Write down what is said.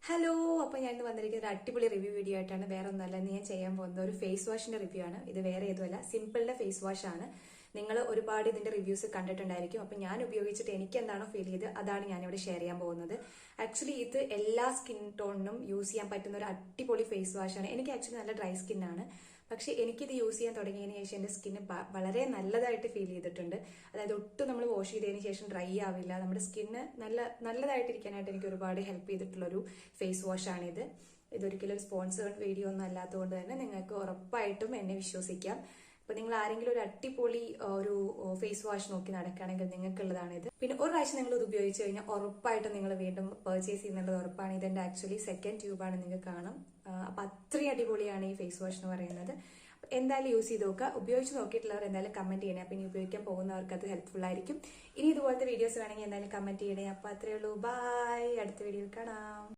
Hello, അപ്പോൾ ഞാൻ ഇന്ന് വന്നിരിക്കുന്ന ഒരു അടിപൊളി റിവ്യൂ വീഡിയോ ആയിട്ടാണ്. വേറെ ഒന്നല്ല, ഞാൻ ചെയ്യാൻ പോകുന്ന ഒരു ഫേസ് വാഷിന്റെ റിവ്യൂ ആണ്. ഇത് വേറെ ഏതുമല്ല, സിമ്പിളിന്റെ ഫേസ് വാഷ് ആണ്. നിങ്ങൾ ഒരുപാട് ഇതിന്റെ റിവ്യൂസ് കണ്ടിട്ടുണ്ടായിരിക്കും. അപ്പൊ ഞാൻ ഉപയോഗിച്ചിട്ട് എനിക്ക് എന്താണോ ഫീൽ ചെയ്ത് അതാണ് ഞാനിവിടെ ഷെയർ ചെയ്യാൻ പോകുന്നത്. ആക്ച്വലി ഇത് എല്ലാ സ്കിൻ ടോണിനും യൂസ് ചെയ്യാൻ പറ്റുന്ന ഒരു അടിപൊളി ഫേസ് വാഷ് ആണ്. എനിക്ക് ആക്ച്വലി നല്ല ഡ്രൈ സ്കിൻ ആണ്. പക്ഷെ എനിക്കിത് യൂസ് ചെയ്യാൻ തുടങ്ങിയതിന് ശേഷം എന്റെ സ്കിന്ന് വളരെ നല്ലതായിട്ട് ഫീൽ ചെയ്തിട്ടുണ്ട്. അതായത് ഒട്ടും നമ്മൾ വാഷ് ചെയ്തതിന് ശേഷം ഡ്രൈ ആവില്ല. നമ്മുടെ സ്കിന്ന് നല്ലതായിട്ടിരിക്കാനായിട്ട് എനിക്ക് ഒരുപാട് ഹെൽപ്പ് ചെയ്തിട്ടുള്ള ഒരു ഫേസ് വാഷ് ആണിത്. ഇതൊരിക്കലും സ്പോൺസേർഡ് വീഡിയോ ഒന്നും അല്ലാത്തതുകൊണ്ട് തന്നെ നിങ്ങൾക്ക് ഉറപ്പായിട്ടും എന്നെ വിശ്വസിക്കാം. ഇപ്പൊ നിങ്ങൾ ആരെങ്കിലും ഒരു അടിപൊളി ഒരു ഫേസ് വാഷ് നോക്കി നടക്കുകയാണെങ്കിൽ നിങ്ങൾക്കുള്ളതാണിത്. പിന്നെ ഒരു പ്രാവശ്യം നിങ്ങൾ ഇത് ഉപയോഗിച്ച് കഴിഞ്ഞാൽ ഉറപ്പായിട്ടും നിങ്ങൾ വീണ്ടും പർച്ചേസ് ചെയ്യുന്നുള്ളത് ഉറപ്പാണ്. ഇതെന്റെ ആക്ച്വലി സെക്കൻഡ് ട്യൂബാണ്, നിങ്ങൾക്ക് കാണാം. അപ്പൊ അത്രയും അടിപൊളിയാണ് ഈ ഫേസ് വാഷ് എന്ന് പറയുന്നത്. എന്തായാലും യൂസ് ചെയ്ത് നോക്കുക. ഉപയോഗിച്ച് നോക്കിയിട്ടുള്ളവർ എന്തായാലും കമന്റ് ചെയ്യണേ. അപ്പൊ ഇനി ഉപയോഗിക്കാൻ പോകുന്നവർക്ക് അത് ഹെൽപ്ഫുൾ ആയിരിക്കും. ഇനി ഇതുപോലത്തെ വീഡിയോസ് വേണമെങ്കിൽ എന്തായാലും കമന്റ് ചെയ്യണേ. അപ്പൊ അത്രയേ ഉള്ളൂ. ബൈ, അടുത്ത വീഡിയോയിൽ കാണാം.